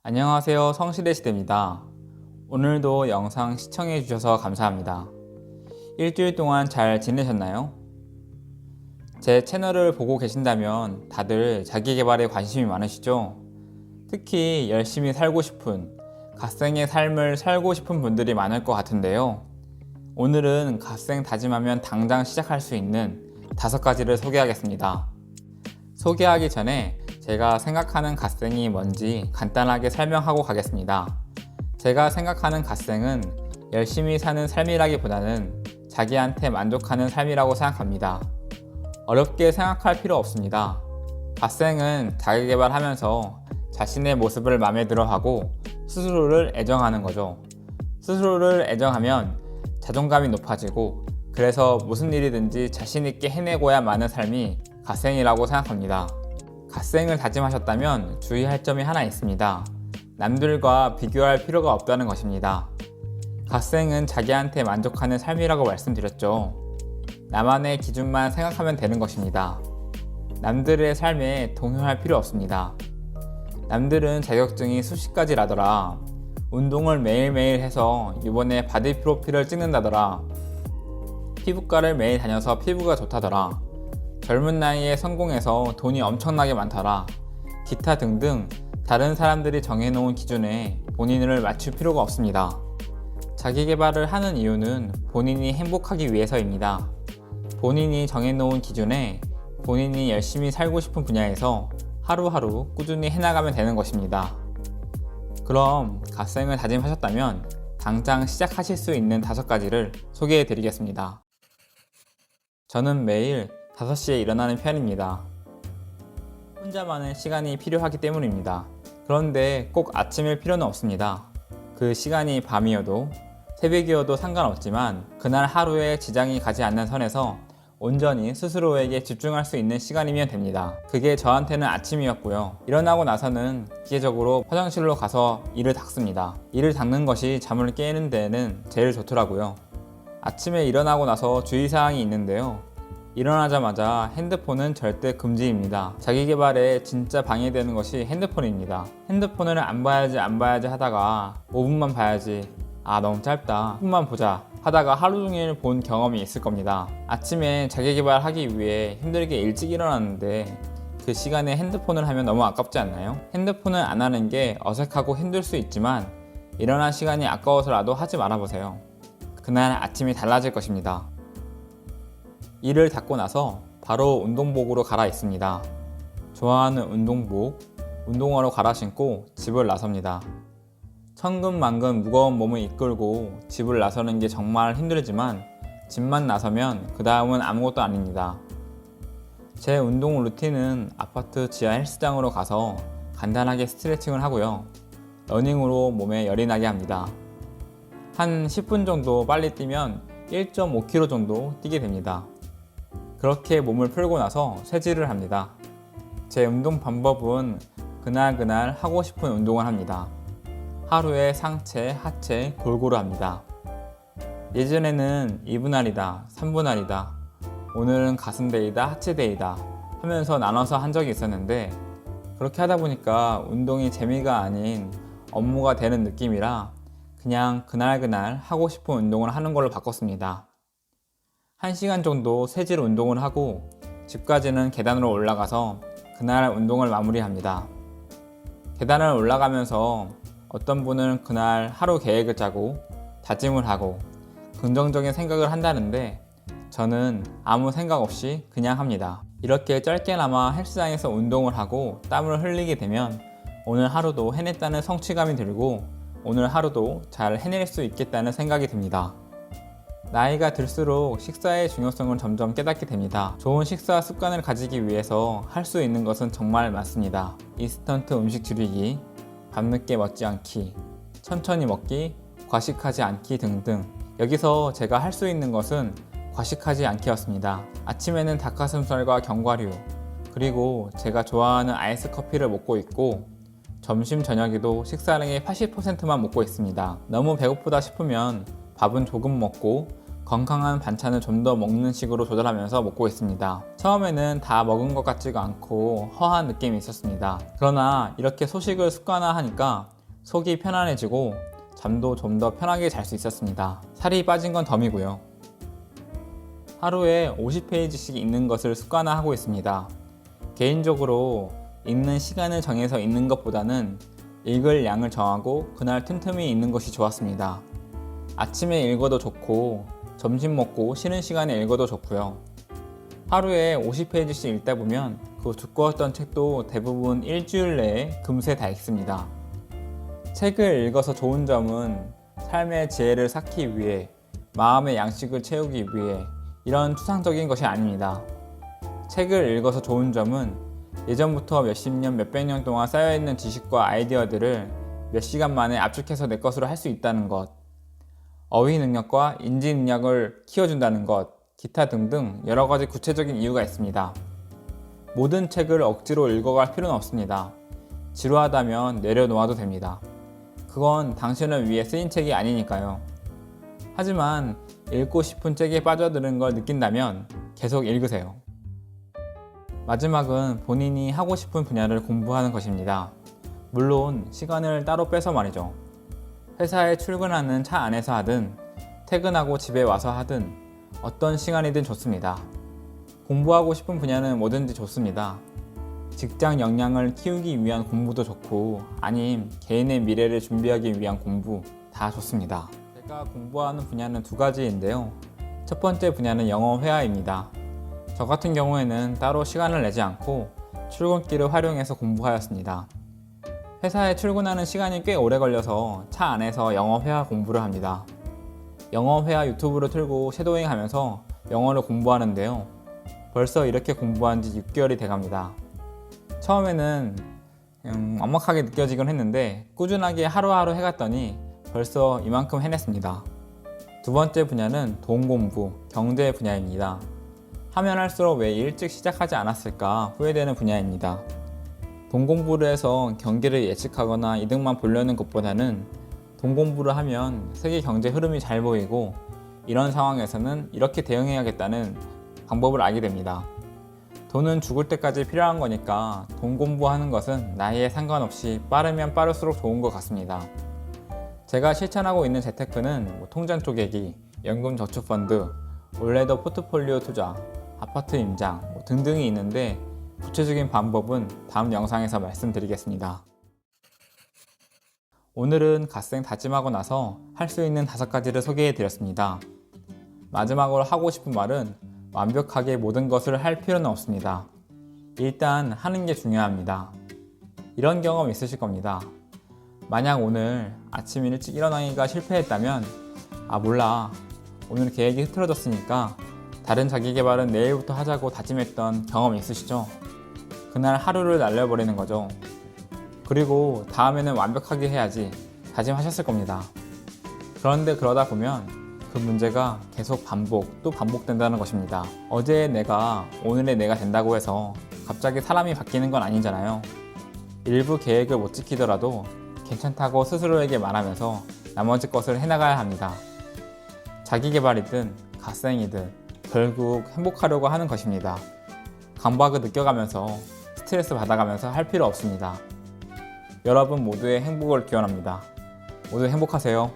안녕하세요. 성시대시대입니다. 오늘도 영상 시청해 주셔서 감사합니다. 일주일 동안 잘 지내셨나요? 제 채널을 보고 계신다면 다들 자기계발에 관심이 많으시죠? 특히 열심히 살고 싶은, 갓생의 삶을 살고 싶은 분들이 많을 것 같은데요. 오늘은 갓생 다짐하면 당장 시작할 수 있는 5가지를 소개하겠습니다. 소개하기 전에 제가 생각하는 갓생이 뭔지 간단하게 설명하고 가겠습니다. 제가 생각하는 갓생은 열심히 사는 삶이라기보다는 자기한테 만족하는 삶이라고 생각합니다. 어렵게 생각할 필요 없습니다. 갓생은 자기계발하면서 자신의 모습을 마음에 들어하고 스스로를 애정하는 거죠. 스스로를 애정하면 자존감이 높아지고 그래서 무슨 일이든지 자신있게 해내고야 마는 삶이 갓생이라고 생각합니다. 갓생을 다짐하셨다면 주의할 점이 하나 있습니다. 남들과 비교할 필요가 없다는 것입니다. 갓생은 자기한테 만족하는 삶이라고 말씀드렸죠. 나만의 기준만 생각하면 되는 것입니다. 남들의 삶에 동요할 필요 없습니다. 남들은 자격증이 수십 가지라더라. 운동을 매일매일 해서 이번에 바디 프로필을 찍는다더라. 피부과를 매일 다녀서 피부가 좋다더라. 젊은 나이에 성공해서 돈이 엄청나게 많더라. 기타 등등 다른 사람들이 정해놓은 기준에 본인을 맞출 필요가 없습니다. 자기계발을 하는 이유는 본인이 행복하기 위해서입니다. 본인이 정해놓은 기준에 본인이 열심히 살고 싶은 분야에서 하루하루 꾸준히 해나가면 되는 것입니다. 그럼 갓생을 다짐하셨다면 당장 시작하실 수 있는 5가지를 소개해 드리겠습니다. 저는 매일 5시에 일어나는 편입니다. 혼자만의 시간이 필요하기 때문입니다. 그런데 꼭 아침일 필요는 없습니다. 그 시간이 밤이어도 새벽이어도 상관없지만 그날 하루에 지장이 가지 않는 선에서 온전히 스스로에게 집중할 수 있는 시간이면 됩니다. 그게 저한테는 아침이었고요. 일어나고 나서는 기계적으로 화장실로 가서 이를 닦습니다. 이를 닦는 것이 잠을 깨는 데는 제일 좋더라고요. 아침에 일어나고 나서 주의사항이 있는데요. 일어나자마자 핸드폰은 절대 금지입니다. 자기계발에 진짜 방해되는 것이 핸드폰입니다. 핸드폰을 안 봐야지 하다가 5분만 봐야지, 너무 짧다, 10분만 보자 하다가 하루 종일 본 경험이 있을 겁니다. 아침에 자기계발하기 위해 힘들게 일찍 일어났는데 그 시간에 핸드폰을 하면 너무 아깝지 않나요? 핸드폰을 안 하는 게 어색하고 힘들 수 있지만 일어난 시간이 아까워서라도 하지 말아보세요. 그날 아침이 달라질 것입니다. 이를 닦고 나서 바로 운동복으로 갈아입습니다. 좋아하는 운동복, 운동화로 갈아 신고 집을 나섭니다. 천근만근 무거운 몸을 이끌고 집을 나서는 게 정말 힘들지만 집만 나서면 그 다음은 아무것도 아닙니다. 제 운동 루틴은 아파트 지하 헬스장으로 가서 간단하게 스트레칭을 하고요. 러닝으로 몸에 열이 나게 합니다. 한 10분 정도 빨리 뛰면 1.5km 정도 뛰게 됩니다. 그렇게 몸을 풀고 나서 쇠질을 합니다. 제 운동 방법은 그날 하고 싶은 운동을 합니다. 하루에 상체, 하체 골고루 합니다. 예전에는 2분할이다, 3분할이다, 오늘은 가슴데이다, 하체데이다 하면서 나눠서 한 적이 있었는데 그렇게 하다 보니까 운동이 재미가 아닌 업무가 되는 느낌이라 그냥 그날 하고 싶은 운동을 하는 걸로 바꿨습니다. 1시간 정도 쇠질 운동을 하고 집까지는 계단으로 올라가서 그날 운동을 마무리합니다. 계단을 올라가면서 어떤 분은 그날 하루 계획을 짜고 다짐을 하고 긍정적인 생각을 한다는데 저는 아무 생각 없이 그냥 합니다. 이렇게 짧게나마 헬스장에서 운동을 하고 땀을 흘리게 되면 오늘 하루도 해냈다는 성취감이 들고 오늘 하루도 잘 해낼 수 있겠다는 생각이 듭니다. 나이가 들수록 식사의 중요성을 점점 깨닫게 됩니다. 좋은 식사 습관을 가지기 위해서 할 수 있는 것은 정말 많습니다. 인스턴트 음식 줄이기, 밤늦게 먹지 않기, 천천히 먹기, 과식하지 않기 등등. 여기서 제가 할 수 있는 것은 과식하지 않기였습니다. 아침에는 닭가슴살과 견과류, 그리고 제가 좋아하는 아이스 커피를 먹고 있고 점심 저녁에도 식사량의 80%만 먹고 있습니다. 너무 배고프다 싶으면 밥은 조금 먹고 건강한 반찬을 좀 더 먹는 식으로 조절하면서 먹고 있습니다. 처음에는 다 먹은 것 같지가 않고 허한 느낌이 있었습니다. 그러나 이렇게 소식을 습관화하니까 속이 편안해지고 잠도 좀 더 편하게 잘 수 있었습니다. 살이 빠진 건 덤이고요. 하루에 50페이지씩 읽는 것을 습관화하고 있습니다. 개인적으로 읽는 시간을 정해서 읽는 것보다는 읽을 양을 정하고 그날 틈틈이 읽는 것이 좋았습니다. 아침에 읽어도 좋고 점심 먹고 쉬는 시간에 읽어도 좋고요. 하루에 50페이지씩 읽다 보면 그 두꺼웠던 책도 대부분 일주일 내에 금세 다 읽습니다. 책을 읽어서 좋은 점은 삶의 지혜를 쌓기 위해, 마음의 양식을 채우기 위해 이런 추상적인 것이 아닙니다. 책을 읽어서 좋은 점은 예전부터 몇십 년, 몇백 년 동안 쌓여있는 지식과 아이디어들을 몇 시간 만에 압축해서 내 것으로 할 수 있다는 것, 어휘 능력과 인지 능력을 키워준다는 것, 기타 등등 여러 가지 구체적인 이유가 있습니다. 모든 책을 억지로 읽어갈 필요는 없습니다. 지루하다면 내려놓아도 됩니다. 그건 당신을 위해 쓰인 책이 아니니까요. 하지만 읽고 싶은 책에 빠져드는 걸 느낀다면 계속 읽으세요. 마지막은 본인이 하고 싶은 분야를 공부하는 것입니다. 물론 시간을 따로 빼서 말이죠. 회사에 출근하는 차 안에서 하든 퇴근하고 집에 와서 하든 어떤 시간이든 좋습니다. 공부하고 싶은 분야는 뭐든지 좋습니다. 직장 역량을 키우기 위한 공부도 좋고 아님 개인의 미래를 준비하기 위한 공부 다 좋습니다. 제가 공부하는 분야는 두 가지인데요. 첫 번째 분야는 영어 회화입니다. 저 같은 경우에는 따로 시간을 내지 않고 출근길을 활용해서 공부하였습니다. 회사에 출근하는 시간이 꽤 오래 걸려서 차 안에서 영어 회화 공부를 합니다. 영어 회화 유튜브를 틀고 섀도잉 하면서 영어를 공부하는데요. 벌써 이렇게 공부한 지 6개월이 돼갑니다. 처음에는 막막하게 느껴지긴 했는데 꾸준하게 하루하루 해갔더니 벌써 이만큼 해냈습니다. 두 번째 분야는 돈 공부, 경제 분야입니다. 하면 할수록 왜 일찍 시작하지 않았을까 후회되는 분야입니다. 돈 공부를 해서 경기를 예측하거나 이득만 보려는 것보다는 돈 공부를 하면 세계 경제 흐름이 잘 보이고 이런 상황에서는 이렇게 대응해야겠다는 방법을 알게 됩니다. 돈은 죽을 때까지 필요한 거니까 돈 공부하는 것은 나이에 상관없이 빠르면 빠를수록 좋은 것 같습니다. 제가 실천하고 있는 재테크는 통장 쪼개기, 연금 저축펀드, 올레더 포트폴리오 투자, 아파트 임장 등등이 있는데 구체적인 방법은 다음 영상에서 말씀드리겠습니다. 오늘은 갓생 다짐하고 나서 할 수 있는 5가지를 소개해 드렸습니다. 마지막으로 하고 싶은 말은 완벽하게 모든 것을 할 필요는 없습니다. 일단 하는 게 중요합니다. 이런 경험 있으실 겁니다. 만약 오늘 아침 일찍 일어나기가 실패했다면 몰라, 오늘 계획이 흐트러졌으니까 다른 자기계발은 내일부터 하자고 다짐했던 경험 있으시죠? 그날 하루를 날려버리는 거죠. 그리고 다음에는 완벽하게 해야지 다짐하셨을 겁니다. 그런데 그러다 보면 그 문제가 계속 또 반복된다는 것입니다. 어제의 내가 오늘의 내가 된다고 해서 갑자기 사람이 바뀌는 건 아니잖아요. 일부 계획을 못 지키더라도 괜찮다고 스스로에게 말하면서 나머지 것을 해나가야 합니다. 자기계발이든 갓생이든 결국 행복하려고 하는 것입니다. 강박을 느껴가면서 스트레스 받아가면서 할 필요 없습니다. 여러분 모두의 행복을 기원합니다. 모두 행복하세요.